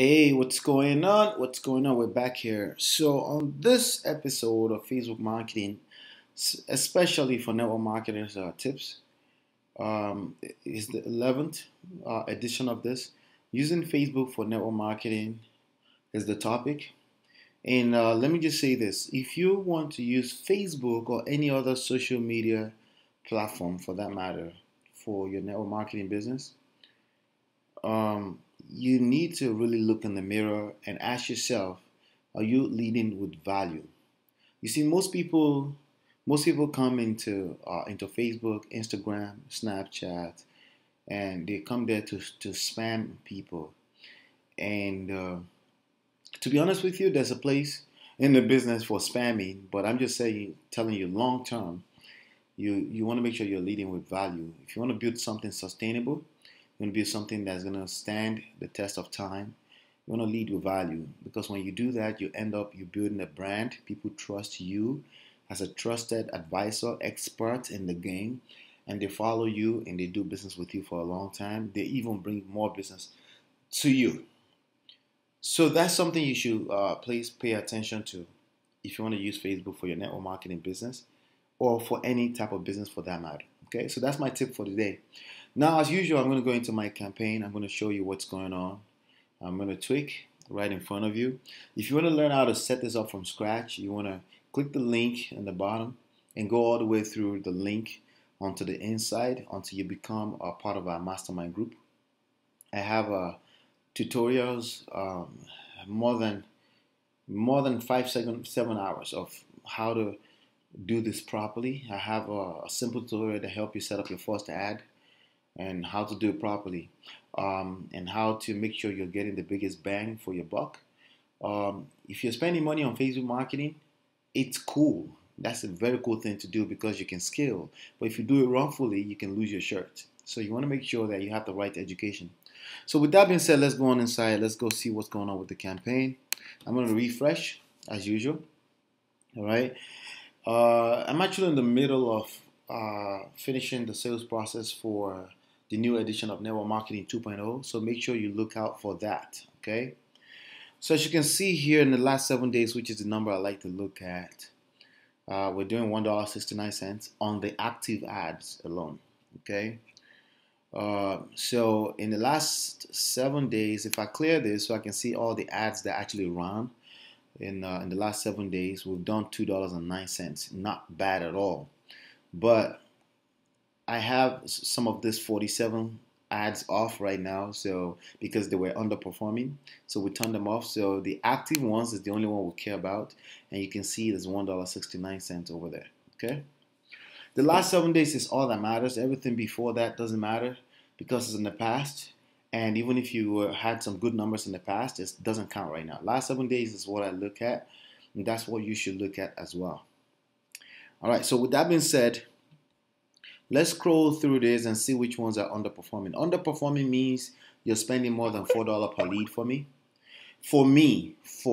Hey, what's going on? What's going on? We're back here. So, on this episode of Facebook Marketing, especially for network marketers tips, is the 11th edition of this. Using Facebook for network marketing is the topic. And let me just say this, if you want to use Facebook or any other social media platform for that matter for your network marketing business, you need to really look in the mirror and ask yourself, are you leading with value? You see, most people come into Facebook, Instagram, Snapchat, and they come there to spam people. And to be honest with you, there's a place in the business for spamming, but I'm just saying, telling you, long term, you want to make sure you're leading with value. If you want to build something sustainable, you want to build something that's going to stand the test of time, you want to lead with value, because when you do that, you building a brand. People trust you as a trusted advisor, expert in the game, and they follow you and they do business with you for a long time. They even bring more business to you. So that's something you should please pay attention to if you want to use Facebook for your network marketing business or for any type of business for that matter. Okay, so that's my tip for today. Now, as usual, I'm going to go into my campaign. I'm going to show you what's going on. I'm going to tweak right in front of you. If you want to learn how to set this up from scratch, you want to click the link in the bottom and go all the way through the link onto the inside until you become a part of our mastermind group. I have tutorials, more than 7 hours of how to do this properly. I have a simple tutorial to help you set up your first ad and how to do it properly, and how to make sure you're getting the biggest bang for your buck. If you're spending money on Facebook marketing, it's cool. That's a very cool thing to do because you can scale. But if you do it wrongfully, you can lose your shirt. So you want to make sure that you have the right education. So with that being said, let's go on inside. Let's go see what's going on with the campaign. I'm going to refresh as usual. All right. I'm actually in the middle of finishing the sales process for the new edition of Network Marketing 2.0. So make sure you look out for that. Okay. So as you can see here in the last 7 days, which is the number I like to look at, we're doing $1.69 on the active ads alone. Okay. So in the last 7 days, if I clear this so I can see all the ads that actually run in the last 7 days, we've done $2.09. Not bad at all. But I have some of this 47 ads off right now, so because they were underperforming, so we turned them off. So the active ones is the only one we care about, and you can see there's $1.69 over there. Okay, the last 7 days is all that matters. Everything before that doesn't matter because it's in the past. And even if you had some good numbers in the past, it doesn't count right now. Last 7 days is what I look at, and that's what you should look at as well. All right, so with that being said, let's scroll through this and see which ones are underperforming. Underperforming means you're spending more than $4 per lead for me. For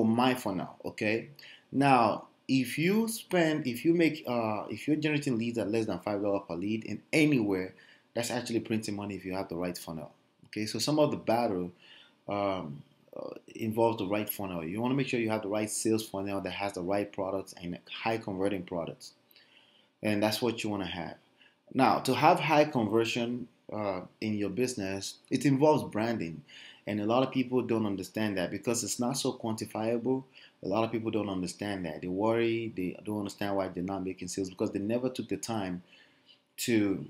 my funnel, okay? Now, if you're generating leads at less than $5 per lead in anywhere, that's actually printing money if you have the right funnel. Okay, so some of the battle involves the right funnel. You want to make sure you have the right sales funnel that has the right products and high converting products, and that's what you want to have. Now, to have high conversion in your business, it involves branding. And a lot of people don't understand that because it's not so quantifiable. A lot of people don't understand that. They worry, they don't understand why they're not making sales because they never took the time to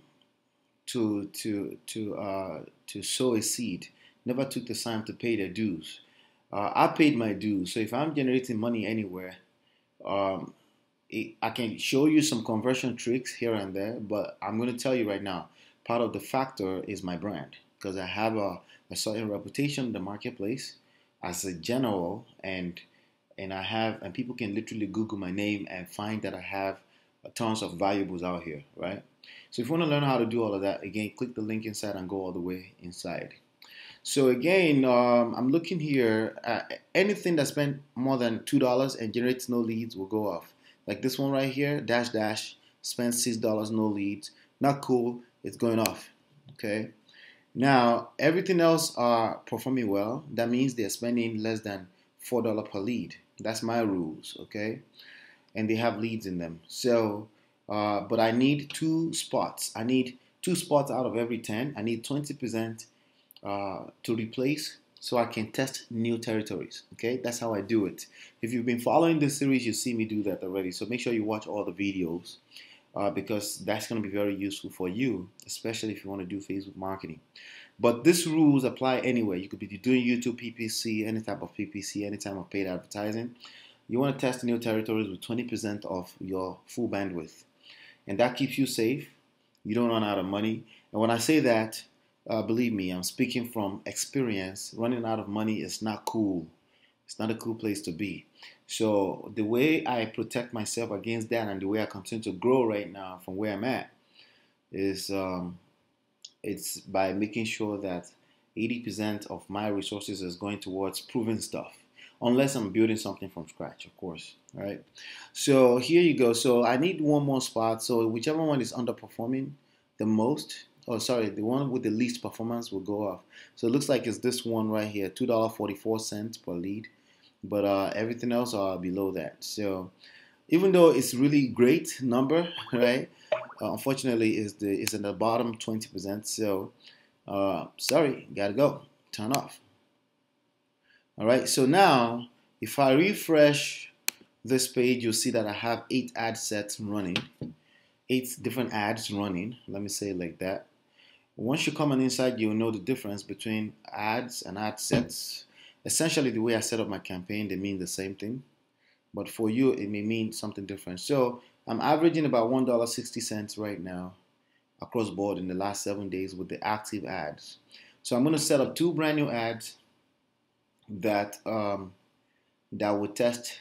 sow a seed, never took the time to pay their dues. I paid my dues. So if I'm generating money anywhere, I can show you some conversion tricks here and there, but I'm going to tell you right now, part of the factor is my brand because I have a certain reputation in the marketplace as a general, and people can literally Google my name and find that I have tons of valuables out here, right? So if you want to learn how to do all of that, again, click the link inside and go all the way inside. So again, I'm looking here at anything that spent more than $2 and generates no leads will go off. Like this one right here, spent $6, no leads. Not cool, it's going off. Okay. Now, everything else are performing well. That means they're spending less than $4 per lead. That's my rules, okay? And they have leads in them. So, but I need two spots. I need two spots out of every 10. I need 20% to replace so I can test new territories. Okay, that's how I do it. If you've been following this series, you see me do that already. So make sure you watch all the videos because that's going to be very useful for you, especially if you want to do Facebook marketing. But these rules apply anywhere. You could be doing YouTube PPC, any type of PPC, any type of paid advertising. You want to test new territories with 20% of your full bandwidth. And that keeps you safe. You don't run out of money. And when I say that, believe me, I'm speaking from experience. Running out of money is not cool. It's not a cool place to be. So the way I protect myself against that and the way I continue to grow right now from where I'm at is it's by making sure that 80% of my resources is going towards proven stuff. Unless I'm building something from scratch, of course, right? So here you go. So I need one more spot. So whichever one is underperforming the most, oh sorry, the one with the least performance will go off. So it looks like it's this one right here, $2.44 per lead, but everything else are below that. So even though it's really great number, right? Unfortunately, it's in the bottom 20%. So sorry, gotta go, turn off. All right, so now if I refresh this page, you'll see that I have 8 ad sets running, 8 different ads running. Let me say it like that. Once you come on inside, you'll know the difference between ads and ad sets. Essentially, the way I set up my campaign, they mean the same thing, but for you, it may mean something different. So I'm averaging about $1.60 right now across board in the last 7 days with the active ads. So I'm going to set up 2 brand new ads that would test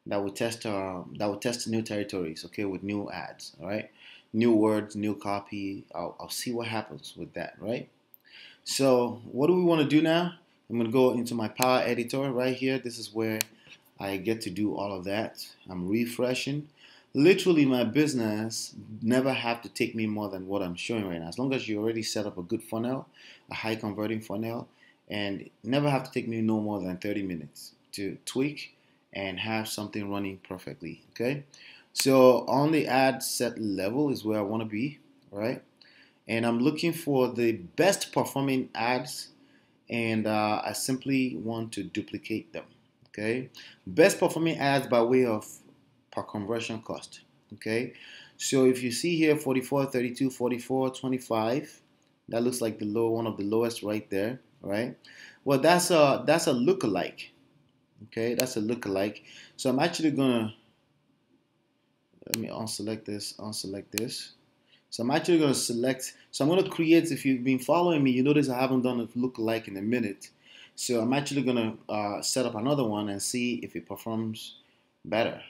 new territories, okay, with new ads, all right, new words, new copy. I'll see what happens with that, right? So what do we want to do now? I'm going to go into my Power Editor right here. This is where I get to do all of that. I'm refreshing. Literally, my business never have to take me more than what I'm showing right now. As long as you already set up a good funnel, a high converting funnel, and never have to take me no more than 30 minutes to tweak and have something running perfectly, okay? So on the ad set level is where I want to be, right? And I'm looking for the best performing ads, and I simply want to duplicate them, okay? Best performing ads by way of per conversion cost, okay? So if you see here 44, 32, 44, 25, that looks like the low, one of the lowest right there, right? Well, that's a lookalike, okay? That's a lookalike. So I'm actually gonna, let me unselect this, So I'm actually gonna select, so I'm gonna create, if you've been following me, you notice I haven't done a lookalike in a minute. So I'm actually gonna set up another one and see if it performs better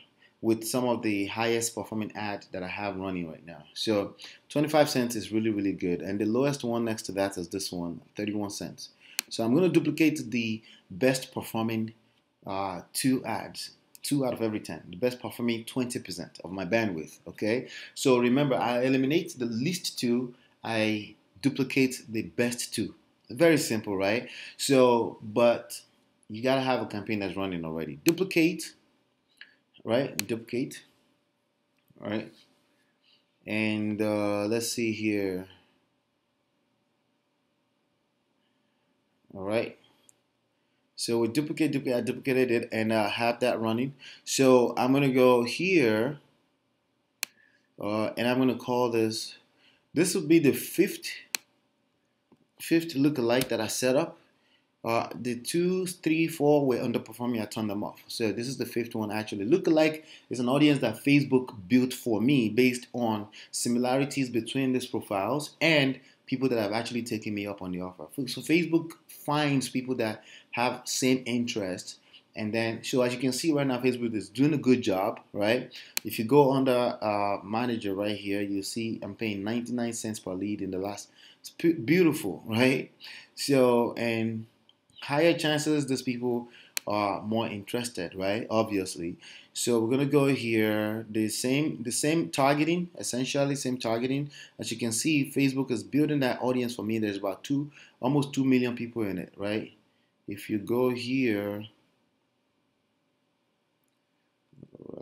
with some of the highest performing ads that I have running right now. So 25 cents is really, really good. And the lowest one next to that is this one, 31 cents. So I'm going to duplicate the best performing 2 ads, 2 out of every 10. The best performing 20% of my bandwidth, okay? So remember, I eliminate the least 2, I duplicate the best 2. Very simple, right? So, but you got to have a campaign that's running already. Duplicate, right? Duplicate, all right? And let's see here. All right. So we duplicate, I duplicated it and I have that running. So I'm going to go here and I'm going to call this will be the fifth lookalike that I set up. The 2, 3, 4 were underperforming. I turned them off. So this is the 5th one actually. Lookalike is an audience that Facebook built for me based on similarities between these profiles and people that have actually taken me up on the offer. So Facebook finds people that have same interests, and then so as you can see right now, Facebook is doing a good job, right? If you go under manager right here, you see I'm paying 99 cents per lead in the last. It's beautiful, right? So and higher chances these people are more interested, right? Obviously. So we're gonna go here, the same targeting, essentially same targeting. As you can see, Facebook is building that audience for me. There's about almost 2 million people in it, right? If you go here,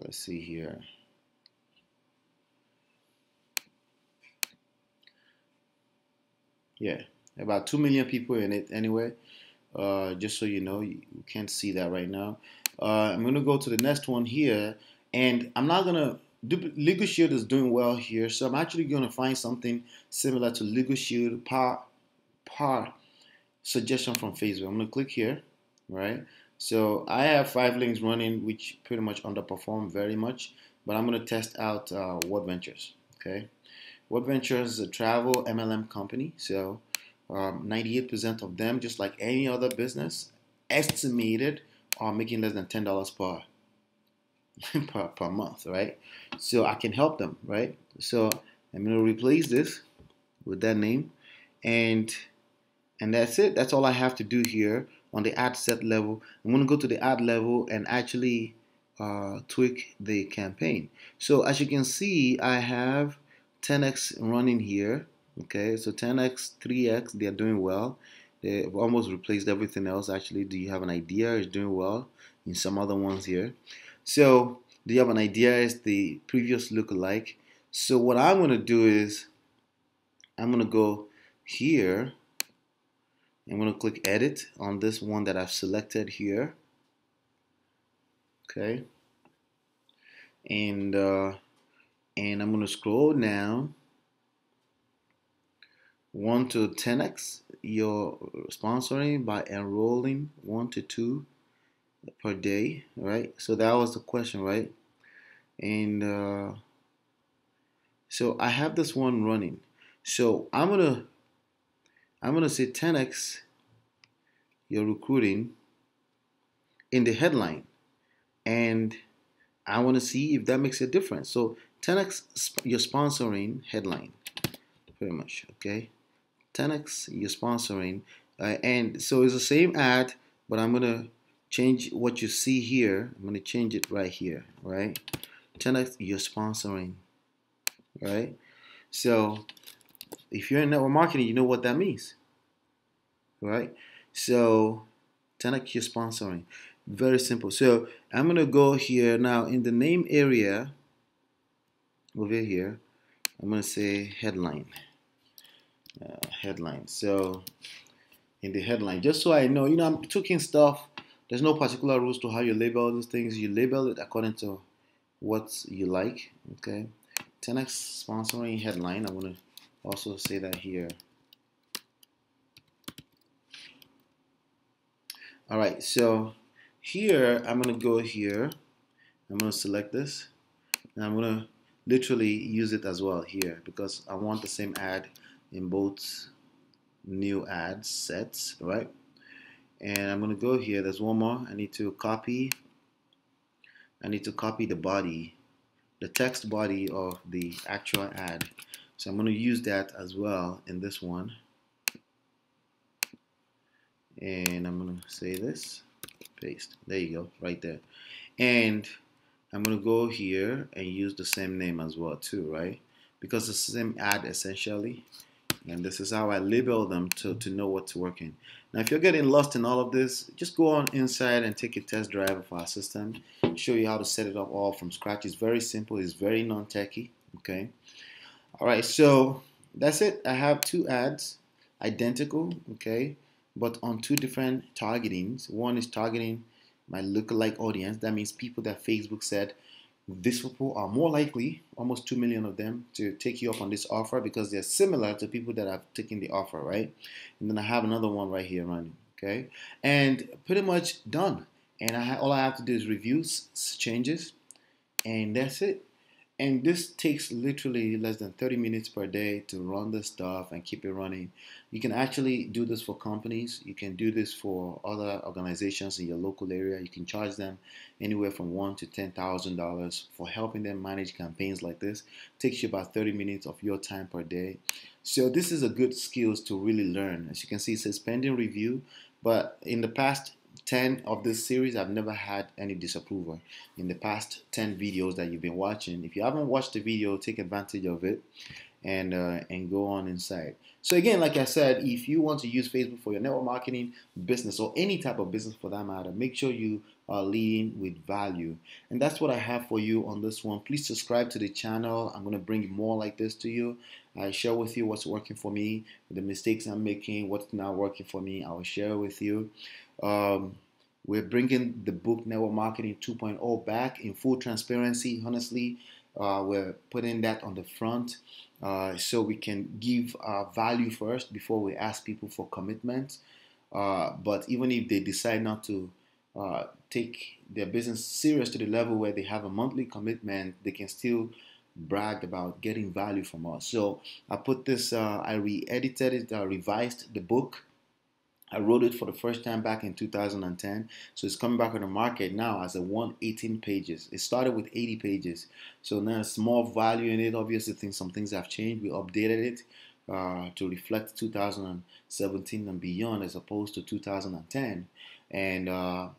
let's see here. Yeah, about 2 million people in it anyway. Just so you know, you can't see that right now. I'm gonna go to the next one here, and I'm not gonna Legal Shield is doing well here, so I'm actually gonna find something similar to Legal Shield par suggestion from Facebook. I'm gonna click here, right? So I have 5 links running, which pretty much underperform very much, but I'm gonna test out What Ventures. Okay, What Ventures is a travel MLM company, so 98% of them, just like any other business, estimated are making less than $10 per month, right? So I can help them, right? So I'm going to replace this with that name, and that's it. That's all I have to do here on the ad set level. I'm going to go to the ad level and actually tweak the campaign. So as you can see, I have 10x running here. Okay, so 10x, 3x, they're doing well. They've almost replaced everything else. Actually, do you have an idea? It's doing well in some other ones here. So do you have an idea? Is the previous lookalike? So what I'm going to do is I'm going to go here. I'm going to click edit on this one that I've selected here. Okay, and I'm going to scroll down 1 to 10x your sponsoring by enrolling 1 to 2 per day, right? So that was the question, right? And so I have this one running. So I'm gonna say 10x your recruiting in the headline, and I want to see if that makes a difference. So 10x your sponsoring headline, pretty much, okay? 10x you're sponsoring, and so it's the same ad, but I'm gonna change what you see here. I'm gonna change it right here, right? 10x you're sponsoring, right? So if you're in network marketing, you know what that means, right? So 10x you're sponsoring, very simple. So I'm gonna go here now in the name area over here. I'm gonna say headline. Headline. So in the headline, just so I know, I'm tweaking stuff. There's no particular rules to how you label these things. You label it according to what you like. Okay, 10x sponsoring headline. I'm gonna also say that here. All right, so here I'm gonna go here. I'm gonna select this, and I'm gonna literally use it as well here because I want the same ad in both new ad sets, right? And I'm gonna go here. There's one more. I need to copy the body, the text body of the actual ad. So I'm gonna use that as well in this one. And I'm gonna say this, paste. There you go, right there. And I'm gonna go here and use the same name as well too, right? Because it's the same ad essentially. And this is how I label them to know what's working. Now, if you're getting lost in all of this, just go on inside and take a test drive of our system. Show you how to set it up all from scratch. It's very simple. It's very non-techy. Okay. All right. So that's it. I have 2 ads, identical. Okay, but on 2 different targetings. One is targeting my lookalike audience. That means people that Facebook said these people are more likely, almost 2 million of them, to take you up on this offer because they're similar to people that have taken the offer, right? And then I have another one right here running, okay? And pretty much done. And all I have to do is review changes, and that's it. And this takes literally less than 30 minutes per day to run this stuff and keep it running. You can actually do this for companies. You can do this for other organizations in your local area. You can charge them anywhere from $1,000 to $10,000 for helping them manage campaigns like this. It takes you about 30 minutes of your time per day. So this is a good skills to really learn. As you can see, it says pending review. But in the past, 10 of this series, I've never had any disapproval in the past 10 videos that you've been watching. If you haven't watched the video, take advantage of it and go on inside. So again, like I said, if you want to use Facebook for your network marketing business or any type of business for that matter, make sure you are leading with value. And that's what I have for you on this one. Please subscribe to the channel. I'm going to bring more like this to you. I share with you what's working for me, the mistakes I'm making, what's not working for me. I will share with you. We're bringing the book Network Marketing 2.0 back in full transparency. Honestly, we're putting that on the front so we can give value first before we ask people for commitment. But even if they decide not to take their business serious to the level where they have a monthly commitment, they can still brag about getting value from us. So I put this, I re-edited it, revised the book. I wrote it for the first time back in 2010. So it's coming back on the market now as a 118 pages. It started with 80 pages. So now there's more value in it. Obviously, some things have changed. We updated it to reflect 2017 and beyond as opposed to 2010. And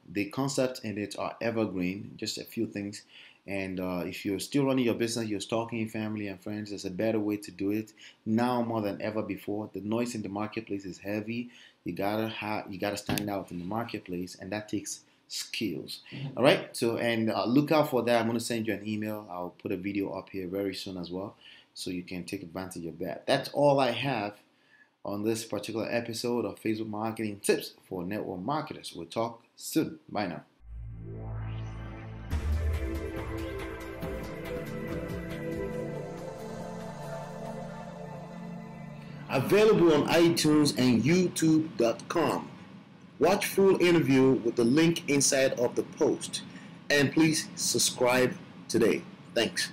the concepts in it are evergreen, just a few things. And if you're still running your business, you're stalking your family and friends, there's a better way to do it now more than ever before. The noise in the marketplace is heavy. You gotta stand out in the marketplace, and that takes skills. All right. So look out for that. I'm gonna send you an email. I'll put a video up here very soon as well, so you can take advantage of that. That's all I have on this particular episode of Facebook Marketing Tips for Network Marketers. We'll talk soon. Bye now. Available on iTunes and YouTube.com. Watch full interview with the link inside of the post. And please subscribe today. Thanks.